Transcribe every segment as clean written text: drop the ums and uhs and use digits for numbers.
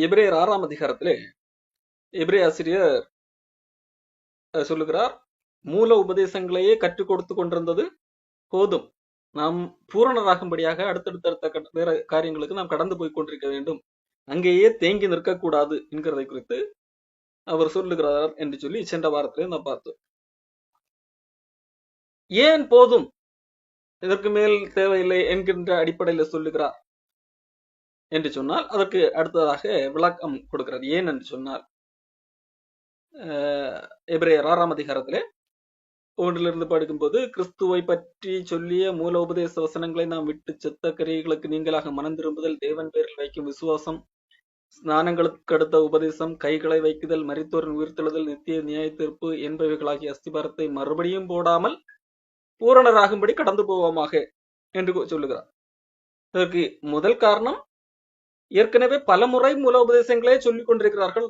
எபிரேயர் 6ஆம் அதிகாரத்திலே எபிரேய ஆசிரியர் சொல்லுகிறார், மூல உபதேசங்களையே கற்றுக் கொடுத்து கொண்டிருந்தது போதும், நாம் பூரணராகும்படியாக அடுத்தடுத்த வேற காரியங்களுக்கு நாம் கடந்து போய் கொண்டிருக்க வேண்டும், அங்கேயே தேங்கி நிற்கக்கூடாது என்கிறதை குறித்து அவர் சொல்லுகிறார் என்று சொல்லி சென்ற வாரத்திலே நாம் பார்த்தோம். ஏன் போதும், இதற்கு மேல் தேவையில்லை என்கின்ற அடிப்படையில் சொல்லுகிறார் என்று சொன்னால் அதற்கு அடுத்ததாக விளக்கம் கொடுக்கிறார். ஏன் என்று சொன்னால் எபிரேயர் 6ஆம் அதிகாரத்திலே 1 படிக்கும்போது, கிறிஸ்துவை பற்றி சொல்லிய மூல உபதேச வசனங்களை நாம் விட்டு செத்த கிரியைகளுக்கு நீங்களாக மனம் திரும்புதல், தேவன் பேரில் வைக்கும் விசுவாசம், ஸ்நானங்களுக்கு அடுத்த உபதேசம், கைகளை வைக்குதல், மரித்தோரின் உயிர்த்தெழுதல், நித்திய நியாய தீர்ப்பு என்பவைகளாகிய அஸ்திபாரத்தை மறுபடியும் போடாமல் பூரணராகும்படி கடந்து போவோமாக என்று சொல்லுகிறார். இதற்கு முதல் காரணம், ஏற்கனவே பல முறை மூல உபதேசங்களே சொல்லிக் கொண்டிருக்கிறார்கள்,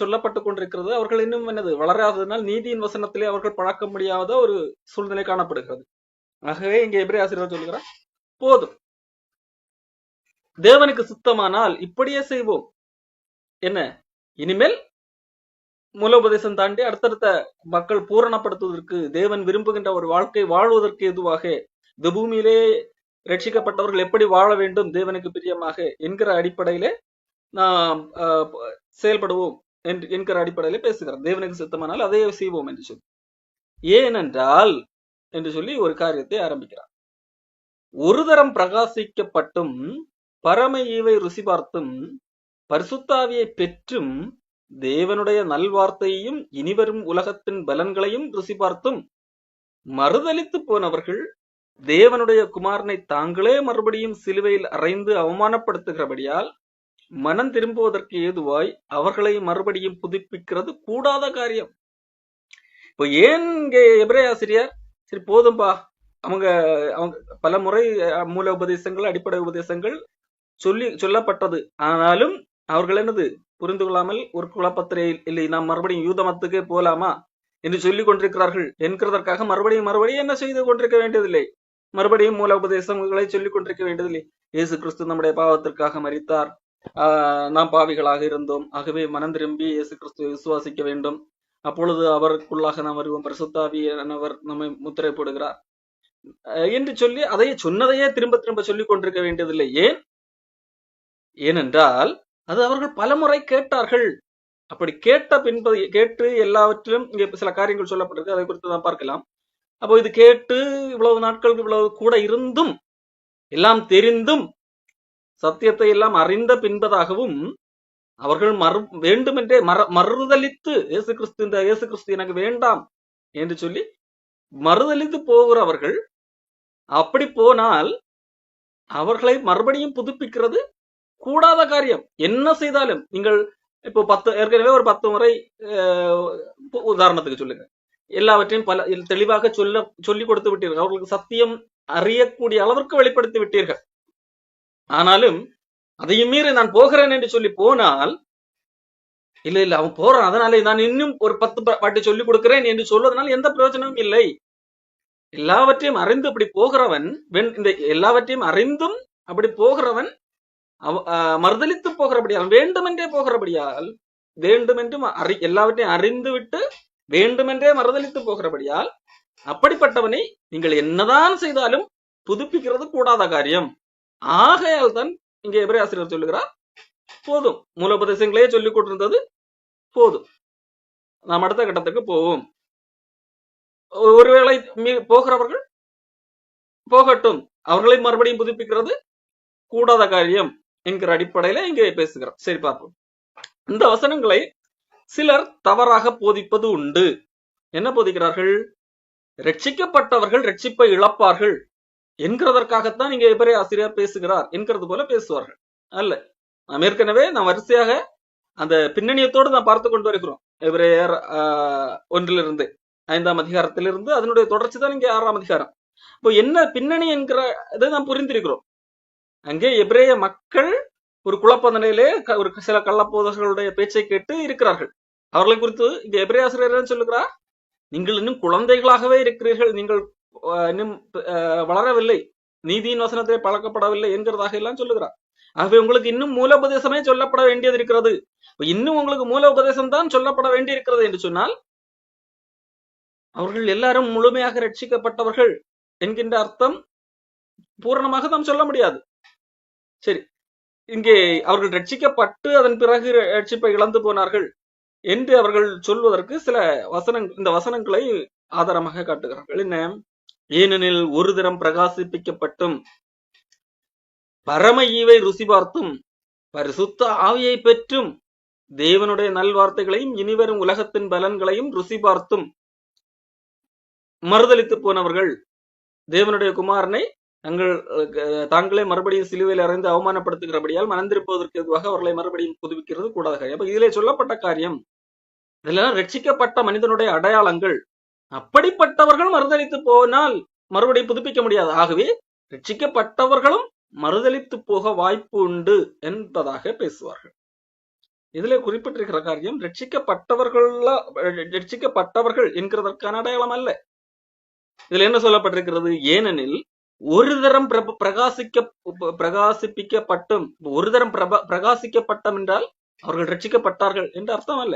சொல்லப்பட்டுக் கொண்டிருக்கிறது. அவர்கள் இன்னும் வளராததனால் நீதியின் வசனத்திலே அவர்கள் பழக்க முடியாத ஒரு சூழ்நிலை காணப்படுகிறது. ஆகவே இங்கே எபிரேய ஆசிரியர் சொல்லுகிறார், போதும், தேவனுக்கு சுத்தமானால் இப்படியே செய்வோம். என்ன, இனிமேல் மூல உபதேசம் தாண்டி அடுத்தடுத்த மக்கள் பூரணப்படுத்துவதற்கு, தேவன் விரும்புகின்ற ஒரு வாழ்க்கை வாழ்வதற்கு எதுவாக, இந்த பூமியிலே ரட்சிக்கப்பட்டவர்கள் எப்படி வாழ வேண்டும் தேவனுக்கு பிரியமாக என்கிற அடிப்படையிலே நாம் செயல்படுவோம் என்கிற அடிப்படையிலே பேசுகிறார். தேவனுக்கு சித்தமானால் அதை செய்வோம் என்று சொல்லி, ஏனென்றால் என்று சொல்லி ஒரு காரியத்தை ஆரம்பிக்கிறார். ஒரு தரம் பிரகாசிக்கப்பட்டும் பரம ஈவை ருசி பார்த்தும் பரிசுத்தாவியை பெற்றும் தேவனுடைய நல்வார்த்தையையும் இனிவரும் உலகத்தின் பலன்களையும் ருசி பார்த்தும் மறுதலித்து போனவர்கள் தேவனுடைய குமாரனை தாங்களே மறுபடியும் சிலுவையில் அறைந்து அவமானப்படுத்துகிறபடியால் மனம் திரும்புவதற்கு ஏதுவாய் அவர்களை மறுபடியும் புதுப்பிக்கிறது கூடாத காரியம். இப்போ ஏன் இங்கே எபிரேய ஆசிரியர், சரி போதும்பா, அவங்க பல முறை மூல உபதேசங்கள் அடிப்படை உபதேசங்கள் சொல்லப்பட்டது, ஆனாலும் அவர்கள் என்னது புரிந்து கொள்ளாமல் ஒரு குழப்பத்திலே இல்லை, நாம் மறுபடியும் யூத மதத்துக்கே போலாமா என்று சொல்லிக் கொண்டிருக்கிறார்கள் என்கிறதற்காக மறுபடியும் என்ன செய்து கொண்டிருக்க வேண்டியதில்லை, மறுபடியும் மூல உபதேசங்களை சொல்லிக் கொண்டிருக்க வேண்டியதில்லை. இயேசு கிறிஸ்து நம்முடைய பாவத்திற்காக மரித்தார், நாம் பாவிகளாக இருந்தோம், ஆகவே மனம் திரும்பி இயேசு கிறிஸ்துவை விசுவாசிக்க வேண்டும், அப்பொழுது அவருக்குள்ளாக நாம் வருவோம், பரிசுத்தாவியானவர் நம்மை முத்திரை போடுகிறார் என்று சொல்லி சொன்னதையே திரும்ப திரும்ப சொல்லிக் கொண்டிருக்க வேண்டியதில்லை. ஏனென்றால் அது அவர்கள் பலமுறை கேட்டார்கள். அப்படி கேட்டு எல்லாவற்றிலும் இங்கே சில காரியங்கள் சொல்லப்பட்டிருக்கு, அதை குறித்து தான் பார்க்கலாம். அப்போ இது கேட்டு இவ்வளவு நாட்களுக்கு இவ்வளவு கூட இருந்தும், எல்லாம் தெரிந்தும், சத்தியத்தை எல்லாம் அறிந்த பின்பதாகவும் அவர்கள் வேண்டுமென்றே மறுதலித்து இயேசு கிறிஸ்து எனக்கு வேண்டாம் என்று சொல்லி மறுதலித்து போகிறவர்கள், அப்படி போனால் அவர்களை மறுபடியும் புதுப்பிக்கிறது கூடாத காரியம். என்ன செய்தாலும் நீங்கள் இப்போ ஏற்கனவே ஒரு 10 முறை உதாரணத்துக்கு சொல்லுங்க, எல்லாவற்றையும் தெளிவாக சொல்லி கொடுத்து விட்டீர்கள், அவர்களுக்கு சத்தியம் அறியக்கூடிய அளவிற்கு வெளிப்படுத்தி விட்டீர்கள். ஆனாலும் அதையும் மீறி நான் போகிறேன் என்று சொல்லி போனால், இல்ல அவன் போறான் அதனால நான் இன்னும் ஒரு 10 வாட்டி சொல்லிக் கொடுக்கிறேன் என்று சொல்வதனால் எந்த பிரயோஜனமும் இல்லை. எல்லாவற்றையும் அறிந்து அப்படி போகிறவன், இந்த எல்லாவற்றையும் அறிந்தும் அப்படி போகிறவன் மறுதலித்து போகிறபடியால், வேண்டுமென்றே போகிறபடியால், வேண்டுமென்றும் எல்லாவற்றையும் அறிந்து விட்டு வேண்டுமென்றே மறுதலித்து போகிறபடியால், அப்படிப்பட்டவனை நீங்கள் என்னதான் செய்தாலும் புதுப்பிக்கிறது கூடாத காரியம். ஆகையால் தான் இங்கே எபிரேய ஆசிரியர் சொல்லுகிறார், போதும், மூலோபதேசங்களே சொல்லிக் கொண்டிருந்தது போதும், நாம் அடுத்த கட்டத்துக்கு போவோம். ஒருவேளை போகிறவர்கள் போகட்டும், அவர்களை மறுபடியும் புதுப்பிக்கிறது கூடாத காரியம் என்கிற அடிப்படையில இங்கே பேசுகிறோம். சரி பார்ப்போம். இந்த வசனங்களை சிலர் தவறாக போதிப்பது உண்டு. என்ன போதிக்கிறார்கள்? ரட்சிக்கப்பட்டவர்கள் ரட்சிப்பை இழப்பார்கள் என்கிறதற்காகத்தான் இங்கே எபிரேய ஆசிரியர் பேசுகிறார் என்கிறது போல பேசுவார்கள். அல்ல, நாம் ஏற்கனவே வரிசையாக அந்த பின்னணியத்தோடு நாம் பார்த்து கொண்டு வருகிறோம். எபிரேயர் 1 5ஆம் அதிகாரத்திலிருந்து அதனுடைய தொடர்ச்சி தான் இங்கே 6ஆம் அதிகாரம். இப்போ என்ன பின்னணி என்கிற இதை நாம் புரிந்திருக்கிறோம். அங்கே எபிரேய மக்கள் ஒரு குழப்ப நிலையிலே ஒரு சில கள்ளப்போதர்களுடைய பேச்சை கேட்டு இருக்கிறார்கள். அவர்களை குறித்து இங்க எபிரேய ஆசிரியர் சொல்லுகிறார், நீங்கள் இன்னும் குழந்தைகளாகவே இருக்கிறீர்கள், நீங்கள் இன்னும் வளரவில்லை, நீதியின் வசனத்தை பழக்கப்படவில்லை என்கிறதாக எல்லாம் சொல்லுகிறார். ஆகவே உங்களுக்கு இன்னும் மூலோபதேசமே சொல்லப்பட வேண்டியது இருக்கிறது. இன்னும் உங்களுக்கு மூலோபதேசம் தான் சொல்லப்பட வேண்டி இருக்கிறது என்று சொன்னால் அவர்கள் எல்லாரும் முழுமையாக ரட்சிக்கப்பட்டவர்கள் என்கின்ற அர்த்தம் பூரணமாக நாம் சொல்ல முடியாது. சரி, இங்கே அவர்கள் ரட்சிக்கப்பட்டு அதன் பிறகு ரட்சிப்பை இழந்து போனார்கள் என்று அவர்கள் சொல்வதற்கு சில இந்த வசனங்களை ஆதாரமாக காட்டுகிறார்கள். என்ன? ஏனெனில் ஒரு தரம் பிரகாசிப்பிக்கப்பட்டும் பரம ஈவை ருசி பார்த்தும் பரிசுத்த ஆவியை பெற்றும் தேவனுடைய நல்வார்த்தைகளையும் இனிவரும் உலகத்தின் பலன்களையும் ருசி பார்த்தும் மறுதலித்து போனவர்கள் தேவனுடைய குமாரனை தாங்களே மறுபடியும் சிலுவையில் அறைந்து அவமானப்படுத்துகிறபடியால் மனந்திருப்பதற்கு எதுவாக அவர்களை மறுபடியும் புதுப்பிக்கிறது கூடாது. அப்ப இதிலே சொல்லப்பட்ட காரியம், இதெல்லாம் ரட்சிக்கப்பட்ட மனிதனுடைய அடையாளங்கள். அப்படிப்பட்டவர்கள் மறுதலித்து போனால் மறுபடியும் புதுப்பிக்க முடியாது. ஆகவே ரட்சிக்கப்பட்டவர்களும் மறுதலித்து போக வாய்ப்பு உண்டு என்பதாக பேசுவார்கள். இதுல குறிப்பிட்டிருக்கிற காரியம் ரட்சிக்கப்பட்டவர்கள் என்கிறதற்கான அடையாளம் அல்ல. இதுல என்ன சொல்லப்பட்டிருக்கிறது? ஏனெனில் ஒரு தரம் பிரகாசிப்பிக்கப்பட்டும், ஒரு தரம் பிரகாசிக்கப்பட்டும் என்றால் அவர்கள் ரட்சிக்கப்பட்டார்கள் என்று அர்த்தம் அல்ல.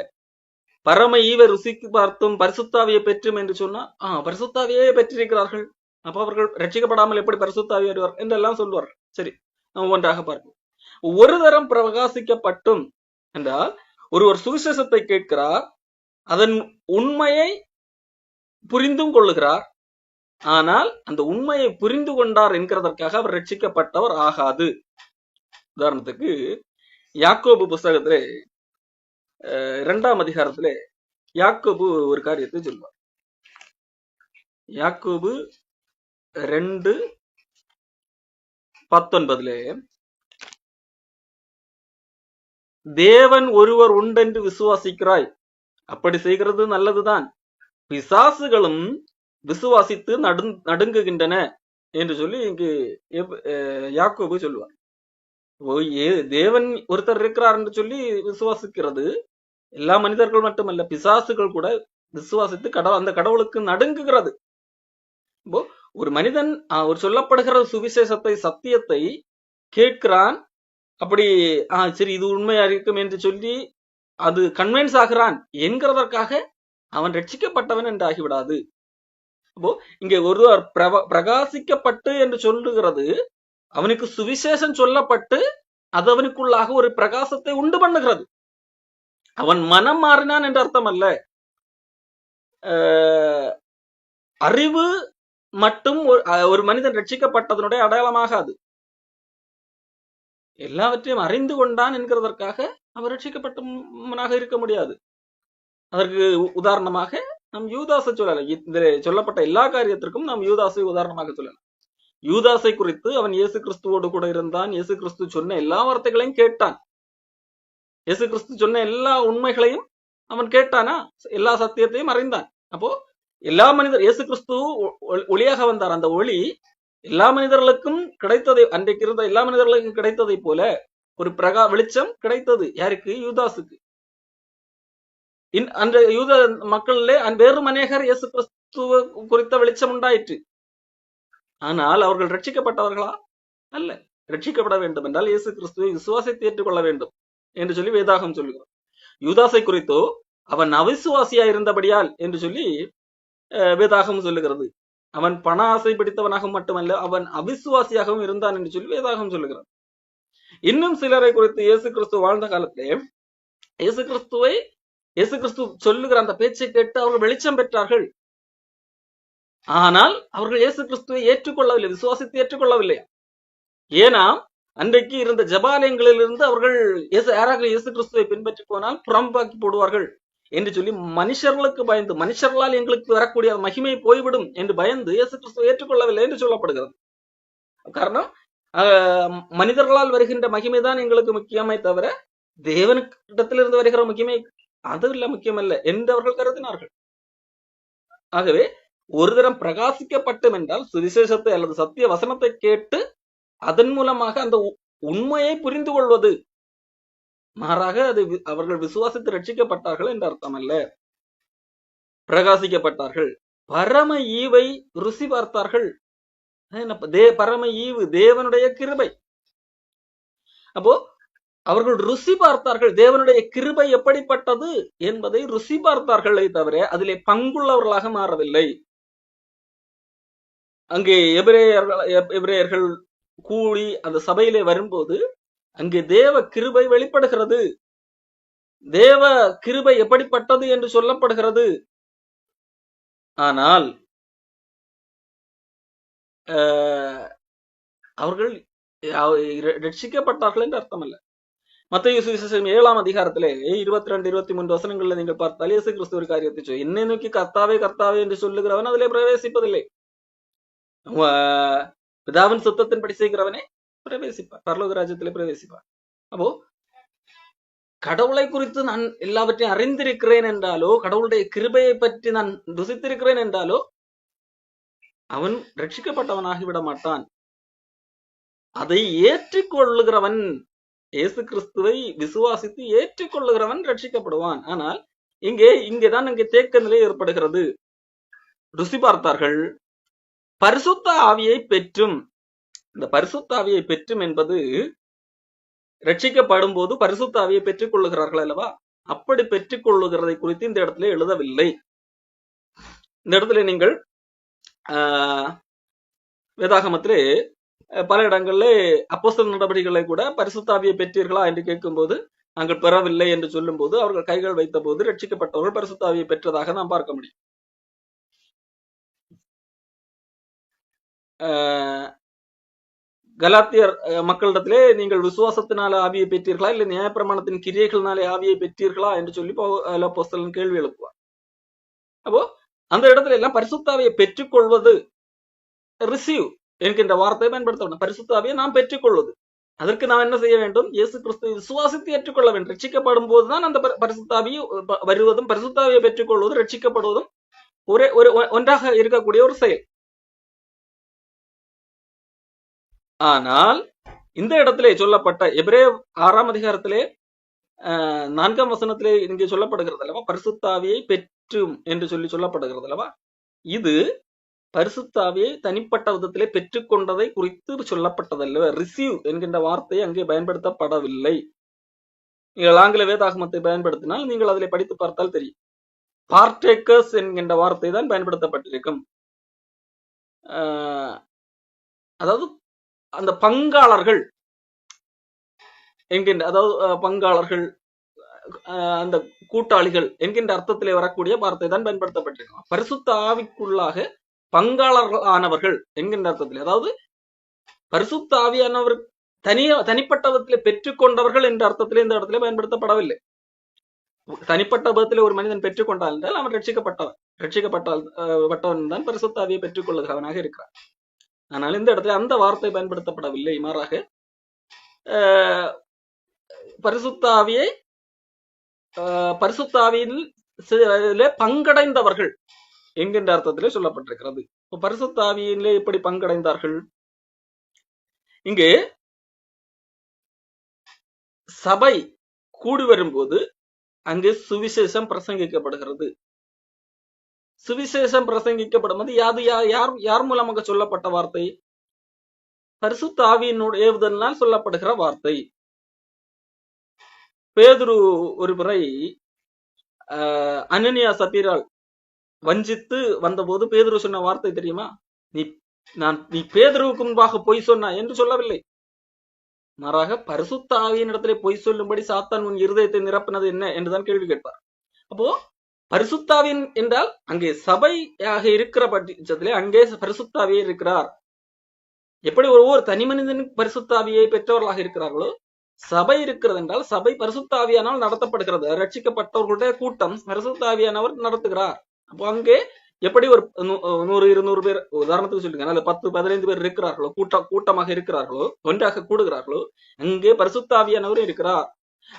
பரம ஈவை ருசிக்கு பார்த்தும் பரிசுத்தாவியை பெற்றும் என்று சொன்னா பரிசுத்தாவியே பெற்றிருக்கிறார்கள், அப்ப அவர்கள் ரட்சிக்கப்படாமல் எப்படி பரிசுத்தாவி வருவார் என்றெல்லாம் சொல்வார்கள். சரி, நாம் ஒன்றாக பார்ப்போம். ஒரு தரம் பிரகாசிக்கப்பட்டும் என்றால் ஒருவர் சுவிசேஷத்தை கேட்கிறார், அதன் உண்மையை புரிந்தும் கொள்ளுகிறார். ஆனால் அந்த உண்மையை புரிந்து கொண்டார் என்கிறதற்காக அவர் ரட்சிக்கப்பட்டவர் ஆகாது. உதாரணத்துக்கு யாக்கோபு புஸ்தகத்திலே 2ஆம் அதிகாரத்திலே யாக்கோபு ஒரு காரியத்தை சொல்வார். யாக்கோபு 2:19 தேவன் ஒருவர் உண்டென்று விசுவாசிக்கிறாய், அப்படி செய்கிறது நல்லதுதான், பிசாசுகளும் விசுவாசித்து நடுங்குகின்றன என்று சொல்லி இங்கு யாக்கோபு சொல்லுவார். தேவன் ஒருத்தர் இருக்கிறார் என்று சொல்லி விசுவாசிக்கிறது எல்லா மனிதர்கள் மட்டுமல்ல, பிசாசுகள் கூட விசுவாசித்து அந்த கடவுளுக்கு நடுங்குகிறது. ஒரு மனிதன் ஒரு சொல்லப்படுகிற சுவிசேஷத்தை, சத்தியத்தை கேட்கிறான், அப்படி சரி இது உண்மையா இருக்கும் என்று சொல்லி அது கன்வின்ஸ் ஆகிறான் என்கிறதற்காக அவன் ரட்சிக்கப்பட்டவன் என்று ஆகிவிடாது. அப்போ இங்கே ஒருவர் பிரகாசிக்கப்பட்டு என்று சொல்லுகிறது, அவனுக்கு சுவிசேஷம் சொல்லப்பட்டு அது அவனுக்குள்ளாக ஒரு பிரகாசத்தை உண்டு பண்ணுகிறது. அவன் மனம் மாறினான் என்று அர்த்தம் அல்ல. அறிவு மட்டும் ஒரு மனிதன் ரட்சிக்கப்பட்டதனுடைய அடையாளமாகாது. எல்லாவற்றையும் அறிந்து கொண்டான் என்கிறதற்காக அவர் ரட்சிக்கப்பட்டவனாக இருக்க முடியாது. அதற்கு உதாரணமாக நாம் யூதாசை சொல்லலாம். இந்த சொல்லப்பட்ட எல்லா காரியத்திற்கும் நாம் யூதாசை உதாரணமாக சொல்லலாம். யூதாசை குறித்து அவன் இயேசு கிறிஸ்துவோடு கூட இருந்தான், இயேசு கிறிஸ்து சொன்ன எல்லா வார்த்தைகளையும் கேட்டான், இயேசு கிறிஸ்து சொன்ன எல்லா உண்மைகளையும் அவன் கேட்டானா, எல்லா சத்தியத்தையும் அறிந்தான். அப்போ எல்லா மனிதர் இயேசு கிறிஸ்து ஒளியாக வந்தார், அந்த ஒளி எல்லா மனிதர்களுக்கும் கிடைத்ததை, அன்றைக்கு இருந்த எல்லா மனிதர்களுக்கும் கிடைத்ததை போல ஒரு வெளிச்சம் கிடைத்தது. யாருக்கு? யூதாசுக்கு. அந்த யூத மக்களிலே வேறும் அநேகர் இயேசு கிறிஸ்துவ குறித்த வெளிச்சம் உண்டாயிற்று. ஆனால் அவர்கள் ரட்சிக்கப்பட்டவர்களா? அல்ல. ரட்சிக்கப்பட வேண்டும் என்றால் இயேசு கிறிஸ்துவை விசுவாசித்து ஏற்றுக்கொள்ள வேண்டும் என்று சொல்லி வேதாகம் சொல்லுகிறோம். யூதாசை குறித்தோ அவன் அவிசுவாசியா இருந்தபடியால் என்று சொல்லி வேதாகம் சொல்லுகிறது. அவன் பண ஆசை பிடித்தவனாக மட்டுமல்ல, அவன் அவிசுவாசியாகவும் இருந்தான் என்று சொல்லி வேதாகம் சொல்லுகிறான். இன்னும் சிலரை குறித்து இயேசு கிறிஸ்து வாழ்ந்த காலத்திலே இயேசு கிறிஸ்து சொல்லுகிற அந்த பேச்சை கேட்டு அவர்கள் வெளிச்சம் பெற்றார்கள். ஆனால் அவர்கள் இயேசு கிறிஸ்துவை ஏற்றுக்கொள்ளவில்லை, விசுவாசித்து ஏற்றுக்கொள்ளவில்லை. ஏன்னா அன்றைக்கு இருந்த ஜபாலயங்களிலிருந்து அவர்கள் யாராக இயேசு கிறிஸ்துவை பின்பற்றி போனால் புறம்பாக்கி போடுவார்கள் என்று சொல்லி மனுஷர்களுக்கு பயந்து, மனுஷர்களால் எங்களுக்கு வரக்கூடிய மகிமை போய்விடும் என்று பயந்து இயேசு கிறிஸ்துவை ஏற்றுக்கொள்ளவில்லை என்று சொல்லப்படுகிறது. காரணம், மனிதர்களால் வருகின்ற மகிமைதான் எங்களுக்கு முக்கியமே தவிர தேவனிடத்திலிருந்து வருகிற மகிமை அது இல்ல, முக்கியமல்ல என்று அவர்கள் கருதினார்கள். ஆகவே ஒரு தரம் பிரகாசிக்கப்பட்டும் என்றால் சுவிசேஷத்தை அல்லது சத்திய வசனத்தை கேட்டு அதன் மூலமாக அந்த உண்மையை புரிந்து கொள்வது. மாறாக அது அவர்கள் விசுவாசித்து ரட்சிக்கப்பட்டார்கள் என்று அர்த்தம் அல்ல. பிரகாசிக்கப்பட்டார்கள், பரம ஈவை ருசி பார்த்தார்கள். பரம ஈவு தேவனுடைய கிருபை. அப்போ அவர்கள் ருசி பார்த்தார்கள், தேவனுடைய கிருபை எப்படிப்பட்டது என்பதை ருசி பார்த்தார்களே தவிர அதிலே பங்குள்ளவர்களாக மாறவில்லை. அங்கே எபிரேயர்கள் கூடி அந்த சபையிலே வரும்போது அங்கே தேவ கிருபை வெளிப்படுகிறது. தேவ கிருபை எப்படிப்பட்டது என்று சொல்லப்படுகிறது. ஆனால் அவர்கள் ரட்சிக்கப்பட்டார்கள் என்று அர்த்தம் அல்ல. மத்தேயு சுவிசேஷம் 7ஆம் அதிகாரத்திலே 22, 23 வசனங்கள்ல நீங்கள் பார்த்தால் இயேசு கிறிஸ்து ஒரு காரியத்தை சொல்லி, என்னை நோக்கி கர்த்தாவே கர்த்தாவே என்று சொல்லுகிறவன் அதிலே பிரவேசிப்பதில்லை, பிதாவின் சுத்தத்தின்படி செய்கிறவனே பிரவேசிப்பார், பரலோக ராஜ்யத்திலே பிரவேசிப்பார். அப்போ கடவுளை குறித்து நான் எல்லாவற்றையும் அறிந்திருக்கிறேன் என்றாலோ, கடவுளுடைய கிருபையை பற்றி நான் ருசித்திருக்கிறேன் என்றாலோ அவன் ரட்சிக்கப்பட்டவனாகிவிட மாட்டான். அதை ஏற்றுக்கொள்ளுகிறவன், இயேசு கிறிஸ்துவை விசுவாசித்து ஏற்றுக்கொள்ளுகிறவன் ரட்சிக்கப்படுவான். ஆனால் இங்கேதான் இங்கே தேக்க நிலை ஏற்படுகிறது. ருசி பார்த்தார்கள், பரிசுத்த ஆவியை பெற்றும். இந்த பரிசுத்த ஆவியை பெற்றும் என்பது ரட்சிக்கப்படும் போது பரிசுத்த ஆவியை பெற்றுக் கொள்ளுகிறார்கள் அல்லவா? அப்படி பெற்றுக் கொள்ளுகிறதை குறித்து இந்த இடத்துல எழுதவில்லை. இந்த இடத்துல நீங்கள் வேதாகமத்திலே பல இடங்கள்ல அப்போஸ்தலர் நடவடிக்கைகளை கூட பரிசுத்த ஆவியை பெற்றீர்களா என்று கேட்கும் போது நாங்கள் பெறவில்லை என்று சொல்லும் போது அவர்கள் கைகள் வைத்த போது ரட்சிக்கப்பட்டவர்கள் பரிசுத்த ஆவியை பெற்றதாக நாம் பார்க்க முடியும். கலாத்தியர் மக்களிடத்திலே நீங்கள் விசுவாசத்தினால ஆவியை பெற்றீர்களா இல்லை நியாயப்பிரமாணத்தின் கிரியைகளினாலே ஆவியை பெற்றீர்களா என்று சொல்லி அப்போஸ்தலன் கேள்வி எழுப்புவார். அப்போ அந்த இடத்துல எல்லாம் பரிசுத்த ஆவியை பெற்றுக்கொள்வது, ரிசீவ் என்கின்ற வார்த்தையை பயன்படுத்த, பரிசுத்த ஆவியை நாம் பெற்றுக்கொள்வது. அதற்கு நாம் என்ன செய்ய வேண்டும்? இயேசு கிறிஸ்துவை விசுவாசித்து ஏற்றுக்கொள்ள வேண்டும். ரட்சிக்கப்படும் போதுதான் அந்த பரிசுத்த ஆவி வருவதும் பரிசுத்த ஆவியை பெற்றுக்கொள்வதும் ரட்சிக்கப்படுவதும் ஒன்றாக இருக்கக்கூடிய ஒரு செயல். ஆனால் இந்த இடத்திலே சொல்லப்பட்ட எபிரேயர் 6ஆம் அதிகாரத்திலே 4ஆம் வசனத்திலே இங்கே சொல்லப்படுகிறது அல்லவா, பரிசுத்த ஆவியை பெற்றும் என்று சொல்லி சொல்லப்படுகிறது அல்லவா. இது பரிசுத்த ஆவியை தனிப்பட்ட விதத்திலே பெற்றுக்கொண்டதை குறித்து சொல்லப்பட்டதல்ல. ரிசீவ் என்கின்ற வார்த்தை அங்கே பயன்படுத்தப்படவில்லை. நீங்கள் ஆங்கில வேதாகமத்தை பயன்படுத்தினால் நீங்கள் அதிலே படித்து பார்த்தால் தெரியும். பார்டேக்கர்ஸ் என்கின்ற வார்த்தை தான் பயன்படுத்தப்பட்டிருக்கும். அதாவது அந்த பங்காளர்கள் என்கின்ற, அதாவது பங்காளர்கள், அந்த கூட்டாளிகள் என்கின்ற அர்த்தத்திலே வரக்கூடிய வார்த்தை தான் பயன்படுத்தப்பட்டிருக்கும். பரிசுத்த ஆவிக்குள்ளாக பங்காளர்கள் ஆனவர்கள் என்கின்ற அர்த்தத்திலே, அதாவது பரிசுத்த ஆவியானவர் தனிப்பட்ட விதத்திலே பெற்றுக்கொண்டவர்கள் என்ற அர்த்தத்திலே இந்த இடத்திலே பயன்படுத்தப்படவில்லை. தனிப்பட்ட விதத்திலே ஒரு மனிதன் பெற்றுக்கொண்டால் என்றால் அவன் ரட்சிக்கப்பட்டவன் தான் பரிசுத்த ஆவியை பெற்றுக்கொள்ளுகிறவனாக இருக்கிறான். ஆனால் இந்த இடத்துல அந்த வார்த்தை பயன்படுத்தப்படவில்லை. மாறாக பரிசுத்த ஆவியில் பங்கடைந்தவர்கள் என்கின்ற அர்த்தத்திலே சொல்லப்பட்டிருக்கிறது. பரிசுத்த ஆவியிலே எப்படி பங்கடைந்தார்கள்? இங்கே சபை கூடி வரும்போது அங்கே சுவிசேஷம் பிரசங்கிக்கப்படுகிறது. சுவிசேஷம் பிரசங்கிக்கப்படும் போது யார் மூலமாக சொல்லப்பட்ட வார்த்தை? பரிசுத்த ஆவியினுடைய ஏவுதலினால் சொல்லப்படுகிற வார்த்தை. பேதுரு ஒரு முறை அனனியா சப்பீரால் வஞ்சித்து வந்தபோது பேதுரு சொன்ன வார்த்தை தெரியுமா? நீ பேதுருவுக்கு முன்பாக பொய் சொன்னா என்று சொல்லவில்லை. மாறாக பரிசுத்த ஆவியின் இடத்திலே பொய் சொல்லும்படி சாத்தான் உன் இருதயத்தை நிரப்பினது என்ன என்றுதான் கேள்வி கேட்பார். அப்போ பரிசுத்தாவின் என்றால் அங்கே சபையாக இருக்கிற பட்சத்திலே அங்கே பரிசுத்தாவியே இருக்கிறார். எப்படி ஒவ்வொரு தனி மனிதனுக்கு பரிசுத்தாவியை பெற்றவர்களாக இருக்கிறார்களோ, சபை இருக்கிறது என்றால் சபை பரிசுத்தாவியானால் நடத்தப்படுகிறது. ரட்சிக்கப்பட்டவர்களுடைய கூட்டம் பரிசுத்தாவியானவர் நடத்துகிறார். அப்போ அங்கே எப்படி ஒரு 100-200 பேர் உதாரணத்துக்கு சொல்லுங்க, அல்லது 10-15 பேர் இருக்கிறார்களோ, கூட்டமாக இருக்கிறார்களோ, ஒன்றாக கூடுகிறார்களோ, அங்கே பரிசுத்தாவியானவர் இருக்கிறார்.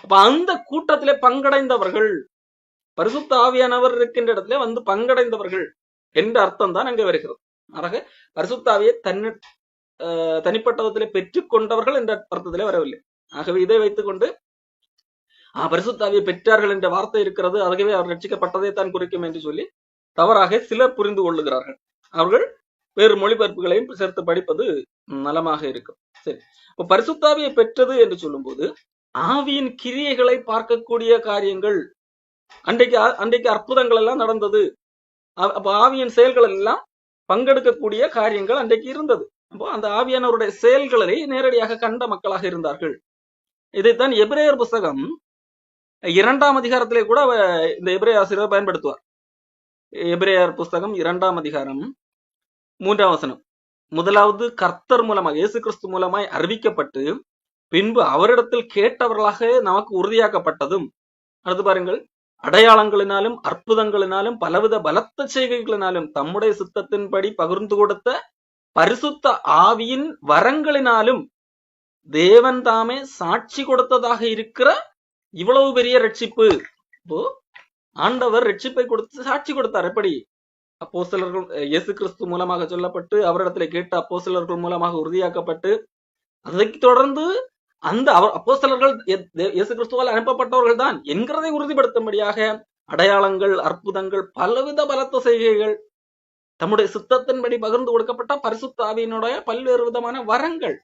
அப்ப அந்த கூட்டத்திலே பங்கடைந்தவர்கள், பரிசுத்த ஆவியானவர் இருக்கின்ற இடத்துல வந்து பங்கடைந்தவர்கள் என்ற அர்த்தம் தான் அங்கே வருகிறது. ஆக பரிசுத்த ஆவியை தனிப்பட்ட விதத்திலே பெற்றுக்கொண்டவர்கள் என்ற அர்த்தத்திலே வரவில்லை. ஆகவே இதை வைத்துக் கொண்டு பரிசுத்த ஆவியை பெற்றார்கள் என்ற வார்த்தை இருக்கிறது, ஆகவே அவர் ரட்சிக்கப்பட்டதை தான் குறிக்கும் என்று சொல்லி தவறாக சிலர் புரிந்து கொள்ளுகிறார்கள். அவர்கள் வேறு மொழிபெயர்ப்புகளையும் சேர்த்து படிப்பது நலமாக இருக்கும். சரி, இப்ப பரிசுத்தாவியை பெற்றது என்று சொல்லும்போது ஆவியின் கிரியைகளை பார்க்கக்கூடிய காரியங்கள், அன்றைக்கு அற்புதங்கள் எல்லாம் நடந்தது. அப்ப ஆவியின் செயல்கள் எல்லாம் பங்கெடுக்கக்கூடிய காரியங்கள் அன்றைக்கு இருந்தது. அப்போ அந்த ஆவியானவருடைய செயல்களை நேரடியாக கண்ட மக்களாக இருந்தார்கள். இதைத்தான் எபிரேயர் புஸ்தகம் 2ஆம் அதிகாரத்திலே கூட இந்த எபிரேய ஆசிரியர் பயன்படுத்துவார். எபிரேயர் புஸ்தகம் 2ஆம் அதிகாரம் 3ஆம் வசனம், முதலாவது கர்த்தர் மூலமாக இயேசு கிறிஸ்து மூலமாய் அறிவிக்கப்பட்டு பின்பு அவரிடத்தில் கேட்டவர்களாக நமக்கு உறுதியாக்கப்பட்டதும். அடுத்து பாருங்கள், அடையாளங்களினாலும் அற்புதங்களினாலும் பலவித பலத்த செய்கைகளினாலும் தம்முடைய சித்தத்தின்படி பகிர்ந்து கொடுத்த பரிசுத்த ஆவியின் வரங்களினாலும் தேவன் தாமே சாட்சி கொடுத்ததாக இருக்கிற இவ்வளவு பெரிய ரட்சிப்பு. இப்போ ஆண்டவர் ரட்சிப்பை கொடுத்து சாட்சி கொடுத்தார். எப்படி? அப்போஸ்தலர்கள் இயேசு கிறிஸ்து மூலமாக சொல்லப்பட்டு அவரிடத்துல கேட்ட அப்போஸ்தலர்கள் மூலமாக உறுதியாக்கப்பட்டு அதைத் தொடர்ந்து அந்த அப்போஸ்தலர்கள் இயேசு கிறிஸ்துவால் அனுப்பப்பட்டவர்கள் தான் என்கிறதை உறுதிப்படுத்தும்படியாக அடையாளங்கள், அற்புதங்கள், பலவித பலத்த செய்கைகள், தம்முடைய சித்தத்தின்படி பகிர்ந்து கொடுக்கப்பட்ட பரிசுத்த ஆவியினுடைய பல்வேறு விதமான வரங்கள்,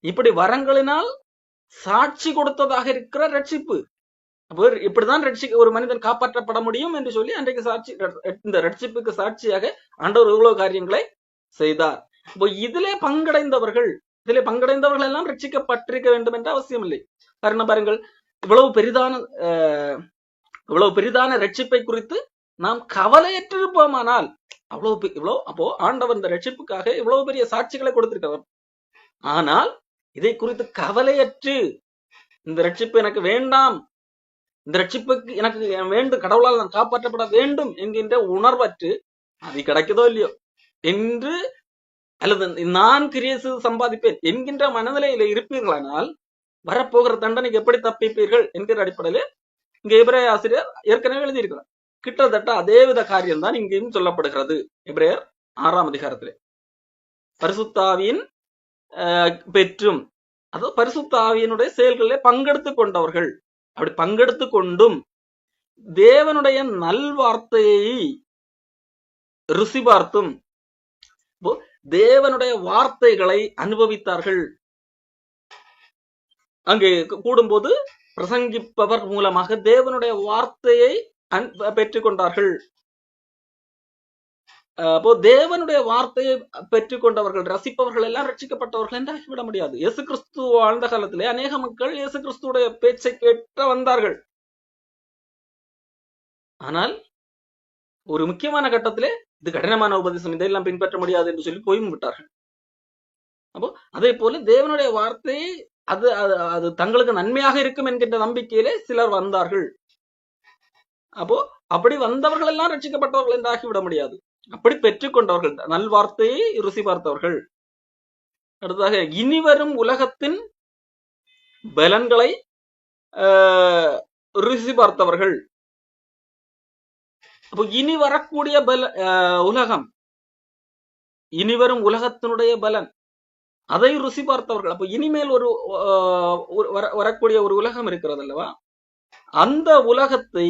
இப்படி வரங்களினால் சாட்சி கொடுத்ததாக இருக்கிற ரட்சிப்பு. அப்போ இப்படிதான் ஒரு மனிதன் காப்பாற்றப்பட முடியும் என்று சொல்லி அன்றைக்கு சாட்சி, இந்த ரட்சிப்புக்கு சாட்சியாக ஆண்டவர் இவ்வளவு காரியங்களை செய்தார். இப்போ இதிலே பங்கடைந்தவர்கள் எல்லாம் ரட்சிக்கப்பட்டிருக்க வேண்டும் என்ற அவசியம் இல்லை. காரணம் பாருங்கள், இவ்வளவு பெரிதான ரட்சிப்பை குறித்து நாம் கவலையற்றிருப்போமானால் அப்போ ஆண்டவர் இந்த ரட்சிப்புக்காக இவ்வளவு பெரிய சாட்சிகளை கொடுத்திருக்கிறவர். ஆனால் இதை குறித்து கவலையற்று இந்த ரட்சிப்பு எனக்கு வேண்டாம், இந்த ரட்சிப்புக்கு எனக்கு வேண்டும், கடவுளால் நான் காப்பாற்றப்பட வேண்டும் என்கின்ற உணர்வற்று அது கிடைக்குதோ இல்லையோ என்று, அல்லது நான் கிரியை செய்து சம்பாதிப்பேன் என்கின்ற மனநிலையில இருப்பீர்களானால் வரப்போகிற தண்டனைக்கு எப்படி தப்பிப்பீர்கள் என்கிற அடிப்படையில் இங்க எபிரேய ஆசிரியர் ஏற்கனவே எழுதியிருக்கிறார். கிட்டத்தட்ட அதேவித காரியம் தான் இங்கேயும் சொல்லப்படுகிறது. எபிரேயர் 6ஆம் அதிகாரத்திலே பரிசுத்தாவியின் பெற்றும், அதாவது பரிசுத்த ஆவியினுடைய செயல்களிலே பங்கெடுத்து கொண்டவர்கள், அப்படி பங்கெடுத்து கொண்டும் தேவனுடைய நல்வார்த்தையை ருசி பார்த்தும் தேவனுடைய வார்த்தைகளை அனுபவித்தார்கள். அங்கே கூடும்போது பிரசங்கிப்பவர் மூலமாக தேவனுடைய வார்த்தையை பெற்றுக் கொண்டார்கள். அப்போ தேவனுடைய வார்த்தையை பெற்றுக் கொண்டவர்கள், ரசிப்பவர்கள் எல்லாம் ரட்சிக்கப்பட்டவர்கள் என்று ஆகிவிட முடியாது. இயேசு கிறிஸ்து வாழ்ந்த காலத்திலே அநேக மக்கள் இயேசு கிறிஸ்துடைய பேச்சை கேட்ட வந்தார்கள். ஆனால் ஒரு முக்கியமான கட்டத்திலே இது கடினமான உபதேசம், இதெல்லாம் பின்பற்ற முடியாது என்று சொல்லி போயும் விட்டார்கள். அப்போ அதே போல தேவனுடைய வார்த்தையை அது தங்களுக்கு நன்மையாக இருக்கும் என்கின்ற நம்பிக்கையிலே சிலர் வந்தார்கள். அப்போ அப்படி வந்தவர்கள் எல்லாம் ரட்சிக்கப்பட்டவர்கள் என்று ஆகிவிட முடியாது. அப்படி பெற்றுக்கொண்டவர்கள், நல்வார்த்தையை ருசி பார்த்தவர்கள். அடுத்ததாக இனிவரும் உலகத்தின் பலன்களை ருசி பார்த்தவர்கள். அப்போ இனி வரக்கூடிய உலகம், இனிவரும் உலகத்தினுடைய பலன், அதை ருசி பார்த்தவர்கள். அப்போ இனிமேல் வரக்கூடிய ஒரு உலகம் இருக்கிறது அல்லவா, அந்த உலகத்தை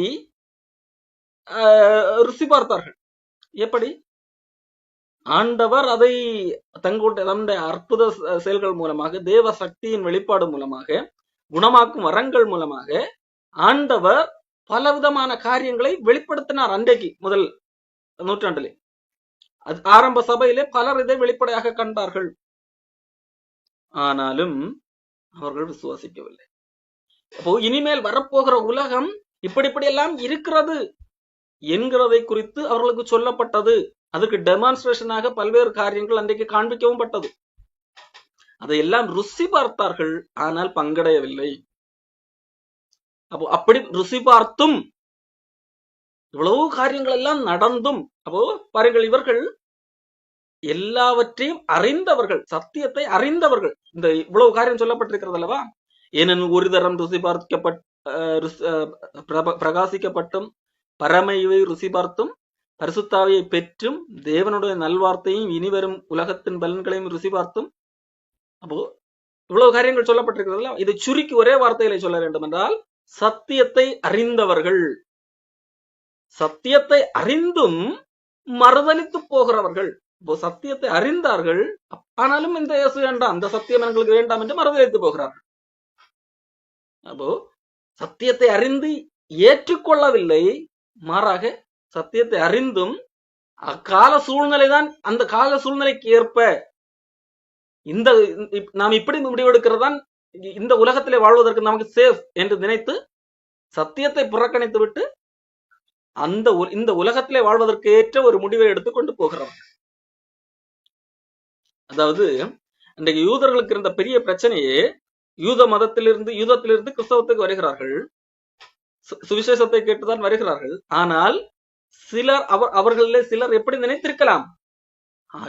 ருசி பார்த்தார்கள். எப்படி? ஆண்டவர் அதை தங்களுடைய அற்புத செயல்கள் மூலமாக, தேவ சக்தியின் வெளிப்பாடு மூலமாக, குணமாக்கும் வரங்கள் மூலமாக ஆண்டவர் பலவிதமான காரியங்களை வெளிப்படுத்தினார். அன்றைக்கு முதல் நூற்றாண்டிலே ஆரம்ப சபையிலே பலர் இதை வெளிப்படையாக கண்டார்கள். ஆனாலும் அவர்கள் விசுவாசிக்கவில்லை. அப்போ இனிமேல் வரப்போகிற உலகம் இப்படி எல்லாம் இருக்கிறது என்கிறதை குறித்து அவர்களுக்கு சொல்லப்பட்டது. அதுக்கு டெமான்ஸ்ட்ரேஷனாக பல்வேறு காரியங்கள் அன்றைக்கு காண்பிக்கவும் பட்டது. அதையெல்லாம் ருசி பார்த்தார்கள், ஆனால் பங்கடையவில்லை. அப்போ அப்படி ருசி பார்த்தும் இவ்வளவு காரியங்கள் எல்லாம் நடந்தும், அப்போ பாருங்கள், இவர்கள் எல்லாவற்றையும் அறிந்தவர்கள், சத்தியத்தை அறிந்தவர்கள். இந்த இவ்வளவு காரியம் சொல்லப்பட்டிருக்கிறது அல்லவா, ஏனெனில் ஒரு தரம் ருசி பிரகாசிக்கப்பட்டும் பரமையை ருசி பார்த்தும் பரிசுத்தாவியை பெற்றும் தேவனுடைய நல்வார்த்தையும் இனிவரும் உலகத்தின் பலன்களையும் ருசி பார்த்தும். அப்போ இவ்வளவு காரியங்கள் சொல்லப்பட்டிருக்கிறது. இதை சுருக்கி ஒரே வார்த்தையில சொல்ல வேண்டும் என்றால், சத்தியத்தை அறிந்தவர்கள், சத்தியத்தை அறிந்தும் மறுதலித்து போகிறவர்கள். இப்போ சத்தியத்தை அறிந்தார்கள், ஆனாலும் இந்த இயேசு வேண்டாம், அந்த சத்தியம் எங்களுக்கு வேண்டாம் என்று மறுதலித்து போகிறார்கள். அப்போ சத்தியத்தை அறிந்து ஏற்றுக்கொள்ளவில்லை, மாறாக சத்தியத்தை அறிந்தும் அக்கால சூழ்நிலை தான், அந்த கால சூழ்நிலைக்கு ஏற்ப இந்த நாம் இப்படி முடிவெடுக்கிறதான் இந்த உலகத்திலே வாழ்வதற்கு நமக்கு சேஃப் என்று நினைத்து சத்தியத்தை புறக்கணித்து விட்டு இந்த உலகத்திலே வாழ்வதற்கு ஏற்ற ஒரு முடிவை எடுத்துக்கொண்டு போகிறோம். அதாவது இன்றைக்கு யூதர்களுக்கு இருந்த பெரிய பிரச்சனையே, யூதத்திலிருந்து கிறிஸ்தவத்துக்கு வருகிறார்கள், சுவிசேஷத்தை கேட்டுதான் வருகிறார்கள். ஆனால் சிலர் அவர்களிலே சிலர் எப்படி நினைத்திருக்கலாம்,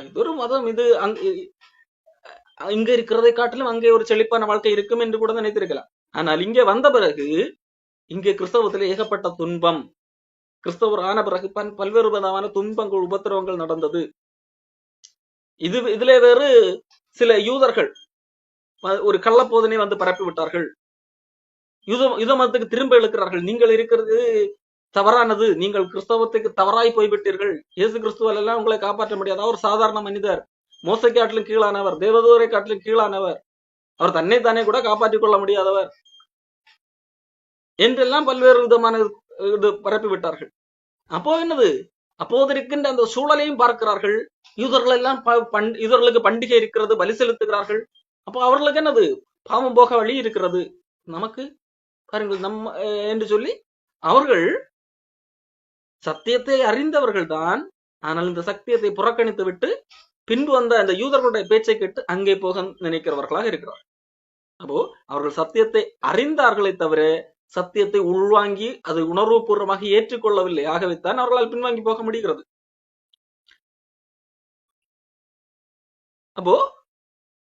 இது ஒரு மதம், இது இங்க இருக்கிறதை காட்டிலும் அங்கே ஒரு செழிப்பான வாழ்க்கை இருக்கும் என்று கூட நினைத்திருக்கலாம். ஆனால் இங்கே வந்த பிறகு இங்கே கிறிஸ்தவத்தில் ஏகப்பட்ட துன்பம், கிறிஸ்தவர் ஆன பிறகு பல்வேறு விதமான துன்பங்கள், உபத்திரவங்கள் நடந்தது. இதுல வேறு சில யூதர்கள் ஒரு கள்ள போதனை வந்து பரப்பி விட்டார்கள். யுத மதத்துக்கு திரும்ப இழுக்கிறார்கள். நீங்கள் இருக்கிறது தவறானது, நீங்கள் கிறிஸ்தவத்துக்கு தவறாய் போய்விட்டீர்கள், இயேசு கிறிஸ்துவால் எல்லாம் உங்களை காப்பாற்ற முடியாது, அவர் சாதாரண மனிதர், மோசை காட்டிலும் கீழானவர், தேவதூரை காட்டிலும் கீழானவர், அவர் தன்னை தானே கூட காப்பாற்றிக் கொள்ள முடியாதவர் என்றெல்லாம் பல்வேறு விதமான இது பரப்பி விட்டார்கள். அப்போ என்னது, அப்போது இருக்கின்ற அந்த சூழலையும் பார்க்கிறார்கள். யூதர்களுக்கு பண்டிகை இருக்கிறது, பலி செலுத்துகிறார்கள். அப்போ அவர்களுக்கு என்னது, பாவம் போக வழி இருக்கிறது, நமக்கு பாருங்கள் நம்ம என்று சொல்லி அவர்கள் சத்தியத்தை அறிந்தவர்கள் தான். ஆனால் இந்த சத்தியத்தை புறக்கணித்து விட்டு பின்பு வந்த அந்த யூதர்களுடைய பேச்சை கேட்டு அங்கே போக நினைக்கிறவர்களாக இருக்கிறார்கள். அப்போ அவர்கள் சத்தியத்தை அறிந்தார்களே தவிர சத்தியத்தை உள்வாங்கி அதை உணர்வுபூர்வமாக ஏற்றுக்கொள்ளவில்லை. ஆகவேத்தான் அவர்களால் பின்வாங்கி போக முடிகிறது. அப்போ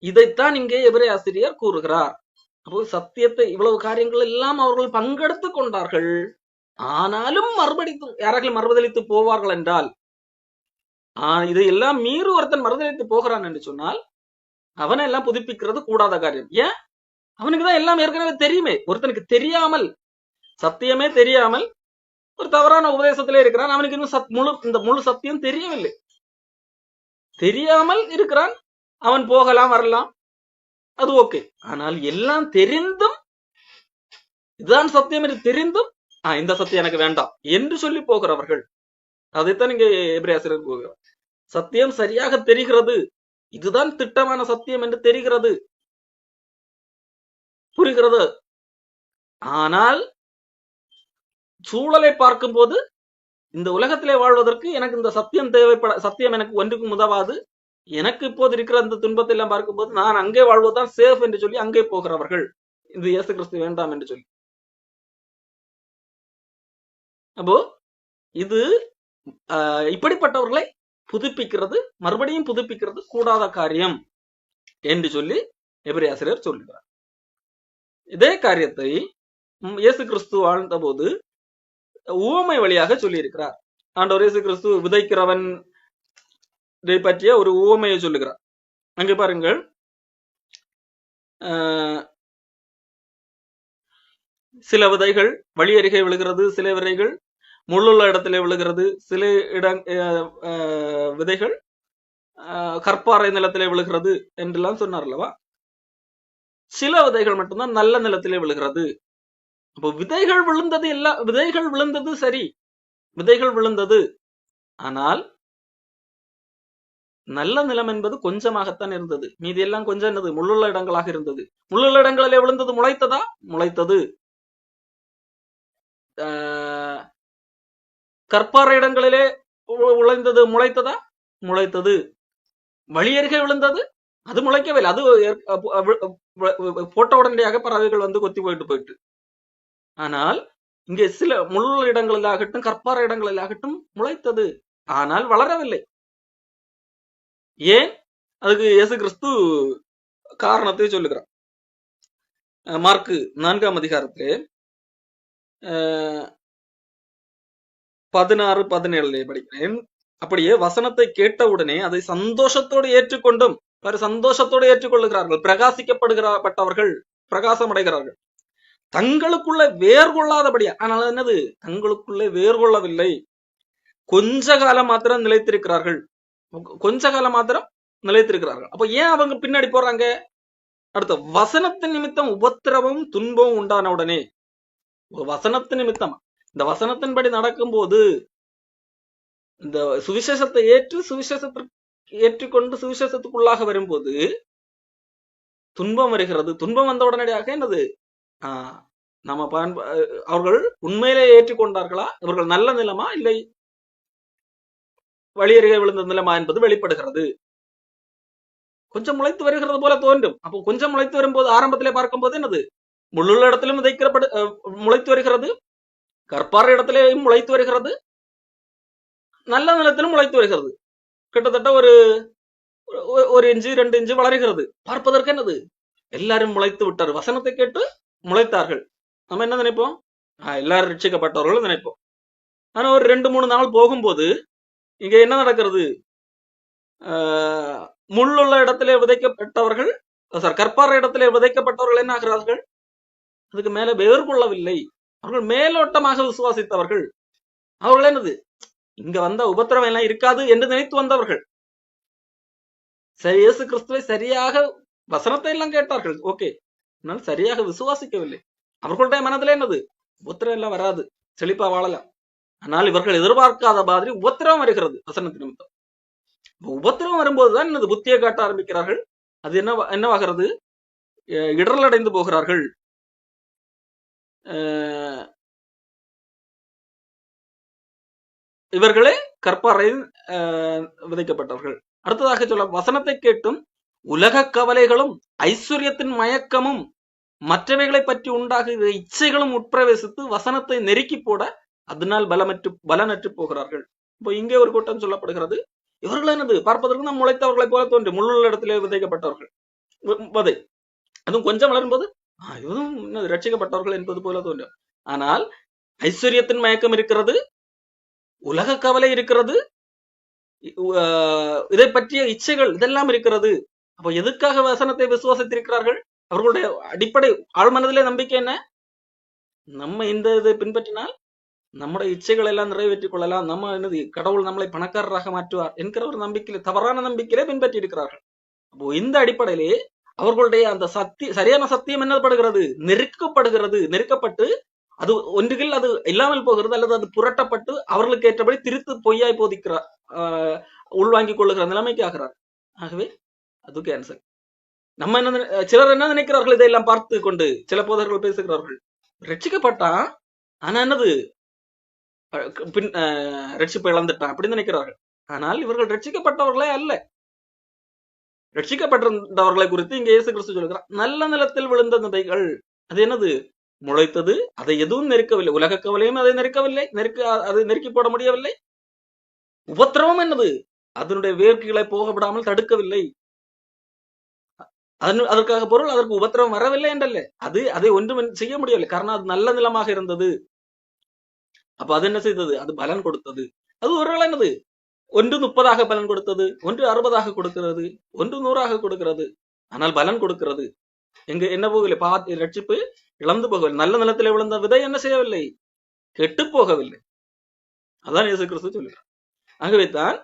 இதைத்தான் இங்கே எபிரேய ஆசிரியர் கூறுகிறார். அப்போ சத்தியத்தை இவ்வளவு காரியங்கள் எல்லாம் அவர்கள் பங்கெடுத்து கொண்டார்கள், ஆனாலும் யாராவது மறுதலித்து போவார்கள் என்றால், இதையெல்லாம் மீறி ஒருத்தன் மறுதலித்து போகிறான் என்று சொன்னால் அவனை எல்லாம் புதுப்பிக்கிறது கூடாத காரியம். ஏன், அவனுக்குதான் எல்லாம் ஏற்கனவே தெரியுமே. ஒருத்தனுக்கு தெரியாமல், சத்தியமே தெரியாமல் ஒரு தவறான உபதேசத்திலே இருக்கிறான், அவனுக்கு இன்னும் இந்த முழு சத்தியம் தெரியவில்லை, தெரியாமல் இருக்கிறான், அவன் போகலாம் வரலாம், அது ஓகே. ஆனால் எல்லாம் தெரிந்தும், இதுதான் சத்தியம் என்று தெரிந்தும் இந்த சத்தியம் எனக்கு வேண்டாம் என்று சொல்லி போகிறவர்கள், அதைத்தான் இங்கே எபிரேய ஆசிரியர் போகிறார். சத்தியம் சரியாக தெரிகிறது, இதுதான் திட்டமான சத்தியம் என்று தெரிகிறது, புரிகிறது. ஆனால் சூழலை பார்க்கும் போது இந்த உலகத்திலே வாழ்வதற்கு எனக்கு இந்த சத்தியம் சத்தியம் எனக்கு ஒன்றுக்கும் உதவாது, எனக்கு இப்போது இருக்கிற அந்த துன்பத்தை எல்லாம் பார்க்கும்போது நான் அங்கே வாழ்வதுதான் சேஃப் என்று சொல்லி அங்கே போகிறவர்கள், இது இயேசு கிறிஸ்து வேண்டாம் என்று சொல்லி. அப்போ இது இப்படிப்பட்டவர்களை புதுப்பிக்கிறது, மறுபடியும் புதுப்பிக்கிறது கூடாத காரியம் என்று சொல்லி எபிரேய ஆசிரியர் சொல்லுகிறார். இதே காரியத்தை இயேசு கிறிஸ்து வாழ்ந்த போது உவமை வழியாக சொல்லி இருக்கிறார். ஆண்டவர் இயேசு கிறிஸ்து விதைக்கிறவன் பற்றிய ஒரு உவமையை சொல்லுகிறார். அங்கே பாருங்கள், சில விதைகள் வழி அருகே விழுகிறது, சில விதைகள் முள்ளுள்ள இடத்திலே விழுகிறது, சில விதைகள் கற்பாறை நிலத்திலே விழுகிறது என்றெல்லாம் சொன்னார் அல்லவா. சில விதைகள் மட்டும்தான் நல்ல நிலத்திலே விழுகிறது. அப்போ விதைகள் விழுந்தது சரி, விதைகள் விழுந்தது. ஆனால் நல்ல நிலம் என்பது கொஞ்சமாகத்தான் இருந்தது, மீதி எல்லாம் கொஞ்சம் என்னது, முள்ளுள்ள இடங்களாக இருந்தது. முள்ளுள்ள இடங்களிலே விழுந்தது முளைத்ததா? முளைத்தது. கற்பாறை இடங்களிலே விளைந்தது முளைத்ததா? முளைத்தது. வழியருகே விழுந்தது, அது முளைக்கவில்லை, அது போட்ட உடனடியாக பறவைகள் வந்து கொத்தி போயிட்டு. ஆனால் இங்கே சில முள் இடங்களிலாகட்டும் கற்பாறை இடங்களிலாகட்டும் முளைத்தது, ஆனால் வளரவில்லை. ஏன்? அதுக்கு இயேசு கிறிஸ்து காரணத்தை சொல்லுகிறார். மார்க்கு 4ஆம் அதிகாரத்திலே 16-17 படிக்கிறேன். அப்படியே வசனத்தை கேட்டவுடனே அதை சந்தோஷத்தோடு ஏற்றுக்கொண்டும், சந்தோஷத்தோடு ஏற்றுக்கொள்ளுகிறார்கள், பிரகாசிக்கப்பட்டவர்கள் பிரகாசம் அடைகிறார்கள், தங்களுக்குள்ள வேர் கொள்ளாதபடியா. ஆனால் என்னது, தங்களுக்குள்ளே வேர் கொள்ளவில்லை, கொஞ்ச காலம் மாத்திரம் நிலைத்திருக்கிறார்கள். கொஞ்ச காலம் மாத்திரம் நிலைத்திருக்கிறார்கள். அப்ப ஏன் அவங்க பின்னாடி போறாங்க? அடுத்த வசனத்தின் நிமித்தம் உபத்திரவம் துன்பம் உண்டான உடனே, வசனத்தின் நிமித்தம் இந்த வசனத்தின்படி நடக்கும்போது, இந்த சுவிசேஷத்தை ஏற்றுக்கொண்டு சுவிசேஷத்துக்குள்ளாக வரும்போது துன்பம் வருகிறது. துன்பம் வந்த உடனடியாக என்னது, நம்ம அவர்கள் உண்மையிலே ஏற்றுக்கொண்டார்களா, இவர்கள் நல்ல நிலமா இல்லை வழியருகே விழுந்த நிலமா என்பது வெளிப்படுகிறது. கொஞ்சம் முளைத்து வருகிறது போல தோன்றும். அப்போ கொஞ்சம் முளைத்து வரும்போது ஆரம்பத்திலே பார்க்கும்போது என்னது, முள்ளுள்ள இடத்திலும் முளைத்து வருகிறது, கற்பாறை இடத்திலேயும் முளைத்து வருகிறது, நல்ல நிலத்திலும் முளைத்து வருகிறது. கிட்டத்தட்ட ஒரு இன்ச்சு 2 இன்ச்சு வளர்கிறது. பார்ப்பதற்கு என்னது, எல்லாரும் முளைத்து விட்டார், வசனத்தை கேட்டு முளைத்தார்கள். நம்ம என்ன நினைப்போம், எல்லாரும் ரட்சிக்கப்பட்டவர்கள் நினைப்போம். ஆனா ஒரு 2-3 நாள் போகும்போது இங்க என்ன நடக்கிறது, முள்ளுள்ள இடத்திலே விதைக்கப்பட்டவர்கள், கற்பாறை இடத்திலே விதைக்கப்பட்டவர்கள் என்ன ஆகிறார்கள், அதுக்கு மேல வேறு கொள்ளவில்லை. அவர்கள் மேலோட்டமாக விசுவாசித்தவர்கள். அவர்கள் என்னது, இங்க வந்த உபத்திரவம் எல்லாம் இருக்காது என்று நினைத்து வந்தவர்கள். இயேசு கிறிஸ்துவை சரியாக வசனத்தை எல்லாம் கேட்டார்கள், ஓகே, ஆனால் சரியாக விசுவாசிக்கவில்லை. அவர்களுடைய மனதில் என்னது, உபத்திரம் எல்லாம் வராது, செழிப்பா வாழலாம். ஆனால் இவர்கள் எதிர்பார்க்காத மாதிரி உபத்திரம் வருகிறது வசனத்தின் நிமித்தம். உபத்திரம் வரும்போதுதான் என்னது, புத்தியை காட்ட ஆரம்பிக்கிறார்கள். அது என்னவாகிறது, இடரல் அடைந்து போகிறார்கள். இவர்களே கற்பாறையில் விதைக்கப்பட்டவர்கள். அடுத்ததாக சொல்ல, வசனத்தை கேட்டும் உலக கவலைகளும் ஐஸ்வர்யத்தின் மயக்கமும் மற்றவைகளை பற்றி உண்டாகுகிற இச்சைகளும் உட்பிரவேசித்து வசனத்தை நெருக்கி போட அதனால் பலனற்று போகிறார்கள். இப்போ இங்கே ஒரு கூட்டம் சொல்லப்படுகிறது, இவர்கள் என்னது, பார்ப்பதற்கு நாம் முளைத்தவர்களை போல தோன்றி முள்ளுள்ள இடத்திலே விதைக்கப்பட்டவர்கள் வதை, அதுவும் கொஞ்சம் வளரும்போது இதுவும் ரட்சிக்கப்பட்டவர்கள் என்பது போல தோன்றும். ஆனால் ஐஸ்வர்யத்தின் மயக்கம் இருக்கிறது, உலக கவலை இருக்கிறது, இதை பற்றிய இச்சைகள் இதெல்லாம் இருக்கிறது. அப்ப எதுக்காக வசனத்தை விசுவாசித்திருக்கிறார்கள்? அவர்களுடைய அடிப்படை ஆழ்மனதிலே நம்பிக்கை என்ன, நம்ம இந்த இதை பின்பற்றினால் நம்முடைய இச்சைகள் எல்லாம் நிறைவேற்றிக் கொள்ளலாம், நம்ம என்னது, கடவுள் நம்மளை பணக்காரராக மாற்றுவார் என்கிற ஒரு நம்பிக்கையில, தவறான நம்பிக்கையிலே பின்பற்றி இருக்கிறார்கள். அப்போ இந்த அடிப்படையிலே அவர்களுடைய அந்த சரியான சத்தியம் என்னப்படுகிறது, நெருக்கப்பட்டு அது ஒன்றுகள் அது இல்லாமல் போகிறது, அல்லது அது புரட்டப்பட்டு அவர்களுக்கு ஏற்றபடி திருத்து பொய்யாய் போதிக்கிறார், உள்வாங்கிக் கொள்ளுகிற நிலைமைக்கு ஆகிறார். ஆகவே அது கேன்சல். நம்ம என்ன, சிலர் என்ன நினைக்கிறார்கள், இதையெல்லாம் பார்த்து கொண்டு சில போதர்கள் பேசுகிறார்கள், ரட்சிக்கப்பட்டா ஆனா என்னது ரட்சிப்பு இழந்துட்டான் அப்படின்னு நினைக்கிறார்கள். ஆனால் இவர்கள் ரட்சிக்கப்பட்டவர்களே அல்ல. ரட்சிக்கப்பட்டிருந்தவர்களை குறித்து இங்க இயேசு கிறிஸ்து சொல்கிறார், நல்ல நிலத்தில் விழுந்த விதைகள், அது என்னது, முளைத்தது, அதை எதுவும் நெருக்கவில்லை, உலக கவலையும் அதை நெருக்கவில்லை, அதை நெருக்கி போட முடியவில்லை. உபத்திரவம் என்னது, அதனுடைய வேர்க்குகளை போக விடாமல் தடுக்கவில்லை. அதற்காக பொருள் அதற்கு உபத்திரவம் வரவில்லை என்றல்ல, அதை ஒன்றும் செய்ய முடியவில்லை, காரணம் அது நல்ல நிலமாக இருந்தது. அப்ப அது என்ன செய்தது, அது பலன் கொடுத்தது. அது ஒருவேளை என்னது, 1 30 பலன் கொடுத்தது, 1 60 கொடுக்கிறது, 1 100 கொடுக்கிறது, ஆனால் பலன் கொடுக்கிறது. எங்க என்ன போகவில்லை, ரட்சிப்பு இழந்து போகவில்லை. நல்ல நிலத்திலே விழுந்த விதை என்ன செய்யவில்லை, கெட்டு போகவில்லை. அதான் இயேசு கிறிஸ்து சொல்லுகிறார். ஆகவே தான்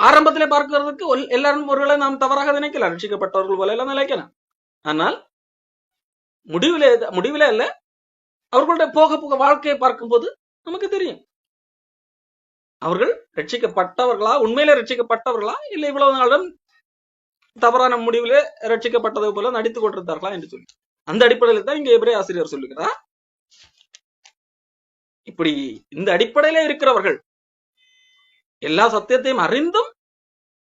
ஆரம்பத்திலே பார்க்கிறதுக்கு எல்லாரும் ஒருவேளை நாம் தவறாக நினைக்கலாம், ரட்சிக்கப்பட்டவர்கள் போல எல்லாம் நினைக்கலாம். ஆனால் முடிவிலே அல்ல, அவர்களுடைய போக போக வாழ்க்கையை பார்க்கும்போது நமக்கு தெரியும், அவர்கள் ரட்சிக்கப்பட்டவர்களா, உண்மையிலே ரட்சிக்கப்பட்டவர்களா, இல்லை இவ்வளவு நாளும் தவறான முடிவிலே ரட்சிக்கப்பட்டதை போல நடித்துக் கொண்டிருந்தார்களா என்று சொல்லி, அந்த அடிப்படையில் தான் இங்க எபிரேய ஆசிரியர் சொல்லுகிறார். இப்படி இந்த அடிப்படையிலே இருக்கிறவர்கள், எல்லா சத்தியத்தையும் அறிந்தும்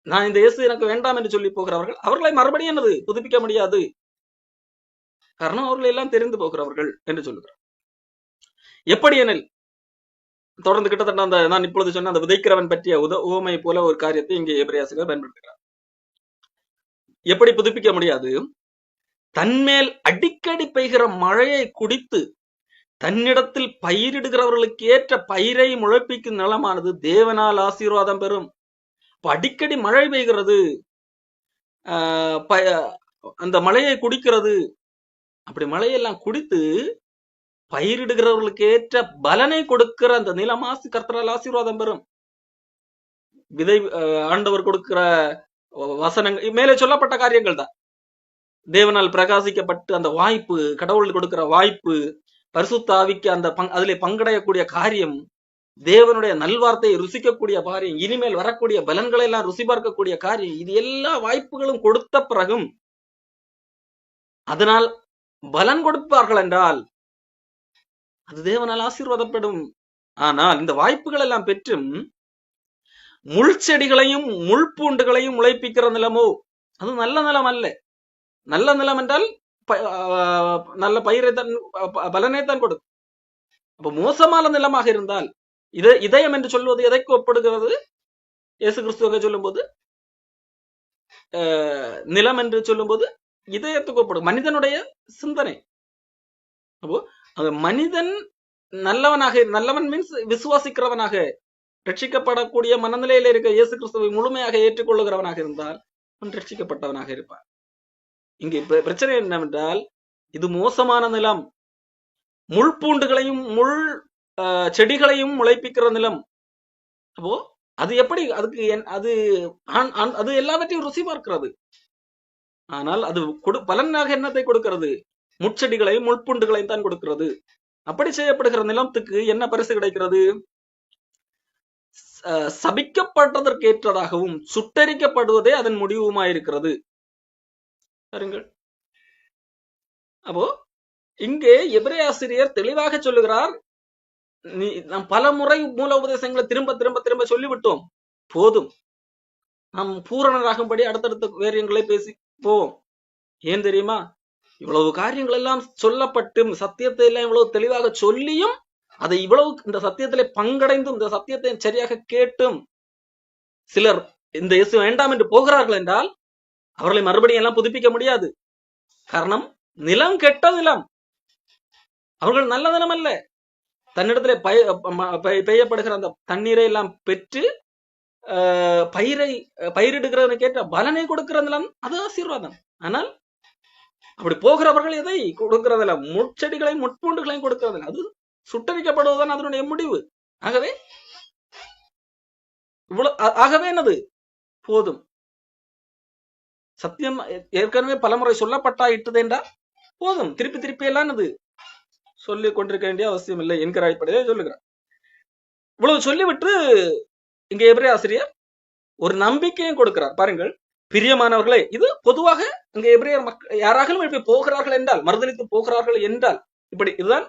நான் இந்த இயேசு எனக்கு வேண்டாம் என்று சொல்லி போகிறவர்கள், அவர்களை மறுபடியும் என்னது புதுப்பிக்க முடியாது, காரணம் அவர்கள் எல்லாம் தெரிந்து போகிறவர்கள் என்று சொல்லுகிறார். எப்படி எனில், தொடர்ந்து கிட்டத்தட்ட அந்த நான் இப்பொழுது சொன்ன அந்த விதைக்கிறவன் பற்றிய உவமை போல ஒரு காரியத்தை இங்கே எபிரேய ஆசிரியர் பயன்படுத்துகிறார். எப்படி புதுப்பிக்க முடியாது, தன்மேல் அடிக்கடி பெய்கிற மழையை குடித்து தன்னிடத்தில் பயிரிடுகிறவர்களுக்கு ஏற்ற பயிரை முளைப்பிக்கும் நிலமானது தேவனால் ஆசீர்வாதம் பெறும். அடிக்கடி மழை பெய்கிறது, அந்த மழையை குடிக்கிறது, அப்படி மழையெல்லாம் குடித்து பயிரிடுகிறவர்களுக்கு ஏற்ற பலனை கொடுக்கிற அந்த நிலமாசி கர்த்தரால் ஆசீர்வாதம் பெறும். விதை ஆண்டவர் கொடுக்கிற வசனங்கள் மேலே சொல்லப்பட்ட காரியங்கள் தான். தேவனால் பிரகாசிக்கப்பட்டு அந்த வாய்ப்பு, கடவுள் கொடுக்கிற வாய்ப்பு, பரிசுத்த ஆவிக்கு அந்த அதிலே பங்கடையக்கூடிய காரியம், தேவனுடைய நல்வார்த்தையை ருசிக்கக்கூடிய காரியம், இனிமேல் வரக்கூடிய பலன்களை எல்லாம் ருசி பார்க்கக்கூடிய காரியம், இது எல்லா வாய்ப்புகளும் கொடுத்த பிறகும் அதனால் பலன் கொடுப்பார்கள் என்றால் அது தேவனால் ஆசீர்வாதப்படும். ஆனால் இந்த வாய்ப்புகள் எல்லாம் பெற்றும் முள் செடிகளையும் முள் பூண்டுகளையும் முளைப்பிக்கிற நிலமோ அது நல்ல நிலம் அல்ல. நல்ல நிலம் என்றால் நல்ல பயிரை தான், பலனை தான் கொடுக்கும். அப்ப மோசமான நிலமாக இருந்தால், இதயம் என்று சொல்வது எதைக்கு ஒப்படுகிறது? இயேசு கிறிஸ்துவ சொல்லும் போது நிலம் என்று சொல்லும் போது இதயத்துக்கு ஒப்படும், மனிதனுடைய சிந்தனை. அப்போ அது மனிதன் நல்லவன் மீன்ஸ் விசுவாசிக்கிறவனாக, ரட்சிக்கப்படக்கூடிய மனநிலையில இருக்க இயேசு கிறிஸ்துவை முழுமையாக ஏற்றுக்கொள்ளுகிறவனாக இருந்தால் அவன் ரட்சிக்கப்பட்டவனாக இருப்பான். இங்கே பிரச்சனை என்னவென்றால், இது மோசமான நிலம், முள் பூண்டுகளையும் முள் செடிகளையும் முளைப்பிக்கிற நிலம். அப்போ அது எப்படி, அதுக்கு அது எல்லாவற்றையும் ருசி பார்க்கிறது. ஆனால் அது பலனாக என்னத்தை கொடுக்கிறது? முட்செடிகளையும் முள்பூண்டுகளையும் தான் கொடுக்கிறது. அப்படி செய்யப்படுகிற நிலத்துக்கு என்ன பரிசு கிடைக்கிறது? சபிக்கப்பட்டதற்கு ஏற்றதாகவும் சுட்டரிக்கப்படுவதே அதன் முடிவுமாயிருக்கிறது. பாருங்கள். அப்போ இங்கே எபிரேய ஆசிரியர் தெளிவாக சொல்லுகிறார், நாம் பல முறை மூல உபதேசங்களை திரும்ப திரும்ப திரும்ப சொல்லிவிட்டோம், போதும், நாம் பூரணராகும்படி அடுத்தடுத்த வேரியங்களை பேசி போவோம். ஏன் தெரியுமா? இவ்வளவு காரியங்கள் எல்லாம் சொல்லப்பட்டும், சத்தியத்தை எல்லாம் இவ்வளவு தெளிவாக சொல்லியும், அதை இவ்வளவு இந்த சத்தியத்திலே பங்கடைந்தும், இந்த சத்தியத்தை சரியாக கேட்டும் சிலர் இந்த இயேசு வேண்டாம் என்று போகிறார்கள் என்றால் அவர்களை மறுபடியும் எல்லாம் புதுப்பிக்க முடியாது. காரணம், நிலம் கெட்ட நிலம், அவர்கள் நல்ல நிலம் அல்ல. தன்னிடத்திலே பெய்யப்படுகிற அந்த தண்ணீரை எல்லாம் பெற்று பயிரிடுகிறவனை கேட்ட பலனை கொடுக்கிற நிலம், அது ஆசீர்வாதம். ஆனால் அப்படி போகிறவர்கள் எதை கொடுக்கிறதில்ல? முட்செடிகளையும் முட்பூண்டுகளையும் கொடுக்கிறதில்ல. அது சுட்டரிக்கப்படுவதுதான் அதனுடைய முடிவு. ஆகவே என்னது? போதும், சத்தியம் ஏற்கனவே பலமுறை சொல்லப்பட்டாயிட்டது என்றால் போதும், திருப்பி திருப்பி எல்லாம் அது சொல்லிக் கொண்டிருக்க வேண்டிய அவசியம் இல்லை என்கிற அடிப்படையை சொல்லுகிறார். இவ்வளவு சொல்லிவிட்டு இங்க எபிரேய ஆசிரியர் ஒரு நம்பிக்கையும் கொடுக்கிறார். பாருங்கள், பிரியமானவர்களே, இது பொதுவாக இங்க எபிரேயர் மக்கள் யாராகவும் இப்படி போகிறார்கள் என்றால், மறுதலித்து போகிறார்கள் என்றால், இப்படி இதுதான்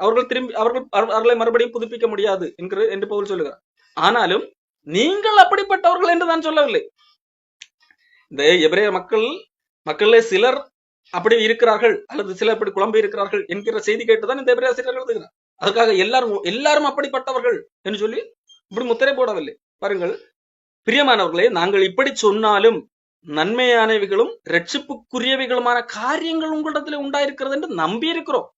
அவர்களை மறுபடியும் புதுப்பிக்க முடியாது என்று பவுல் சொல்லுகிறார். ஆனாலும் நீங்கள் அப்படிப்பட்டவர்கள் என்று தான் சொல்லவில்லை. இந்த எபிரேய மக்களே சிலர் அப்படி இருக்கிறார்கள், அல்லது சிலர் அப்படி குழம்பி இருக்கிறார்கள் என்கிற செய்தி கேட்டுதான் இந்த எபிரேய ஆசிரியர் எழுதுகிறார். அதுக்காக எல்லாரும் அப்படிப்பட்டவர்கள் என்று சொல்லி இப்படி முத்திரை போடவில்லை. பாருங்கள், பிரியமானவர்களே, நாங்கள் இப்படி சொன்னாலும் நன்மையானவைகளும் ரட்சிப்புக்குரியவைகளுமான காரியங்கள் உங்களிடத்துல உண்டாயிருக்கிறது என்று நம்பி இருக்கிறோம்.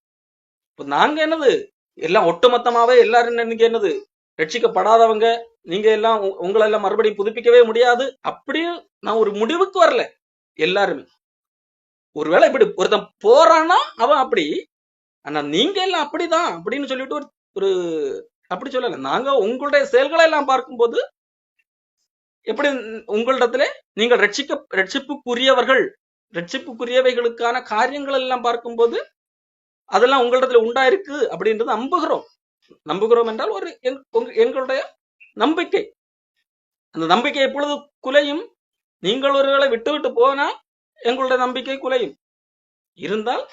இப்ப நாங்க என்னது, எல்லாம் ஒட்டுமொத்தமாவே எல்லாரும் நீங்க என்னது ரட்சிக்கப்படாதவங்க, நீங்க எல்லாம் உங்களை எல்லாம் மறுபடியும் புதுப்பிக்கவே முடியாது, அப்படி நான் ஒரு முடிவுக்கு வரல. எல்லாருமே ஒருவேளை இப்படி ஒருத்தன் போறான்னா அவன் அப்படி, ஆனா நீங்க எல்லாம் அப்படிதான் அப்படின்னு சொல்லிட்டு ஒரு அப்படி சொல்லல. நாங்க உங்களுடைய செயல்களை எல்லாம் பார்க்கும்போது எப்படி உங்களிடத்துல நீங்கள் ரட்சிப்புக்குரியவைகளுக்கான காரியங்கள் எல்லாம் பார்க்கும்போது அதெல்லாம் உங்களிடத்துல உண்டாயிருக்கு அப்படின்றது நம்புகிறோம் என்றால் ஒரு எங்களுடைய நம்பிக்கை. அந்த நம்பிக்கை எப்பொழுது குலையும்? நீங்கள் ஒருவேளை விட்டு போனா எங்களுடைய நம்பிக்கை குலையும். இருந்தால்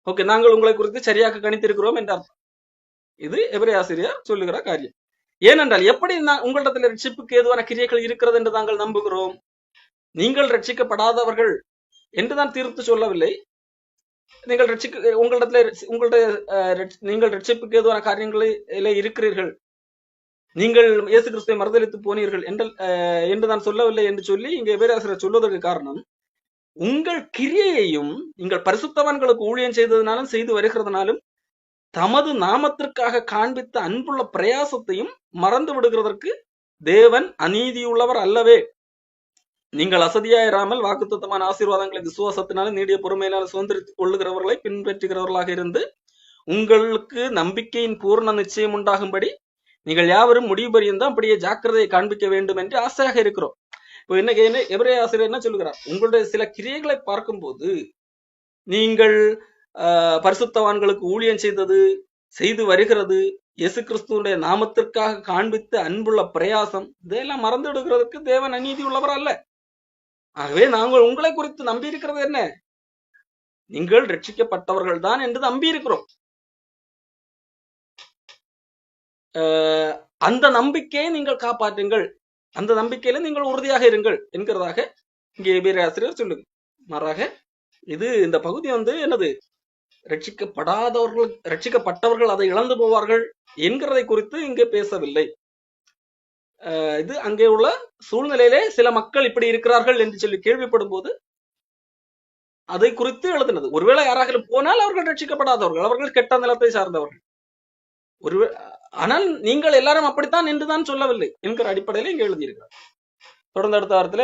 ஓகே, நாங்கள் உங்களை குறித்து சரியாக கணித்திருக்கிறோம் என்ற அர்த்தம். இது எபிரேய ஆசிரியர் சொல்லுகிற காரியம். ஏனென்றால் எப்படி உங்களிடத்தில் ரட்சிப்புக்கு ஏதுவான கிரியைகள் இருக்கிறது என்று நாங்கள் நம்புகிறோம்? நீங்கள் ரட்சிக்கப்படாதவர்கள் என்றுதான் தீர்த்து சொல்லவில்லை. நீங்கள் நீங்கள் ரட்சிப்புக்கு ஏதுவான காரியங்களிலே இருக்கிறீர்கள், நீங்கள் இயேசு கிறிஸ்துவை மறுதலித்து போனீர்கள் என்று நான் சொல்லவில்லை என்று சொல்லி இங்க எபிரேய ஆசிரியர் சொல்வதற்கு காரணம், உங்கள் கிரியையையும் நீங்கள் பரிசுத்தவான்களுக்கு ஊழியம் செய்ததினாலும் செய்து வருகிறதுனாலும் தமது நாமத்திற்காக காண்பித்த அன்புள்ள பிரயாசத்தையும் மறந்து விடுகிறதற்கு தேவன் அநீதியுள்ளவர் அல்லவே. நீங்கள் அசதியாயிராமல் வாக்குத்தத்தமான ஆசீர்வாதங்களை விசுவாசத்தினாலும் நீடிய பொறுமையினாலும் சுதந்திரித்துக் கொள்ளுகிறவர்களை பின்பற்றுகிறவர்களாக இருந்து உங்களுக்கு நம்பிக்கையின் பூர்ண நிச்சயம் உண்டாகும்படி நீங்கள் யாவரும் முடிவு பரியந்தம் அப்படியே ஜாக்கிரதையை காண்பிக்க வேண்டும் என்று ஆசையாக இருக்கிறோம். இப்போ என்ன எபிரேய ஆசிரியர் என்ன சொல்லுகிறார்? உங்களுடைய சில கிரியைகளை பார்க்கும்போது நீங்கள் பரிசுத்தவான்களுக்கு ஊழியம் செய்து வருகிறது, இயேசு கிறிஸ்துவனுடைய நாமத்திற்காக காண்பித்த அன்புள்ள பிரயாசம், இதெல்லாம் மறந்து விடுகிறதுக்கு தேவன் அநீதி உள்ளவர் அல்ல. ஆகவே நாங்கள் உங்களை குறித்து நம்பி இருக்கிறது என்ன? நீங்கள் ரட்சிக்கப்பட்டவர்கள் தான் என்று நம்பி இருக்கிறோம். அந்த நம்பிக்கையை நீங்கள் காப்பாற்றுங்கள், அந்த நம்பிக்கையில நீங்கள் உறுதியாக இருங்கள் என்கிறதாக இங்கே எபிரேய ஆசிரியர் சொல்லுங்க. மாறாக இந்த பகுதி என்னது, ரட்சிக்கப்பட்டவர்கள் அதை இழந்து போவார்கள் என்கிறதை குறித்து இங்கே பேசவில்லை. இது அங்கே உள்ள சூழ்நிலையிலே சில மக்கள் இப்படி இருக்கிறார்கள் என்று சொல்லி கேள்விப்படும் போது அதை குறித்து எழுதினது. ஒருவேளை யாராக போனால் அவர்கள் ரட்சிக்கப்படாதவர்கள், அவர்கள் கெட்ட நிலத்தை சார்ந்தவர்கள். ஆனால் நீங்கள் எல்லாரும் அப்படித்தான் என்றுதான் சொல்லவில்லை என்கிற அடிப்படையில் இங்கே எழுதியிருக்கிறார். தொடர்ந்து அடுத்த வாரத்தில்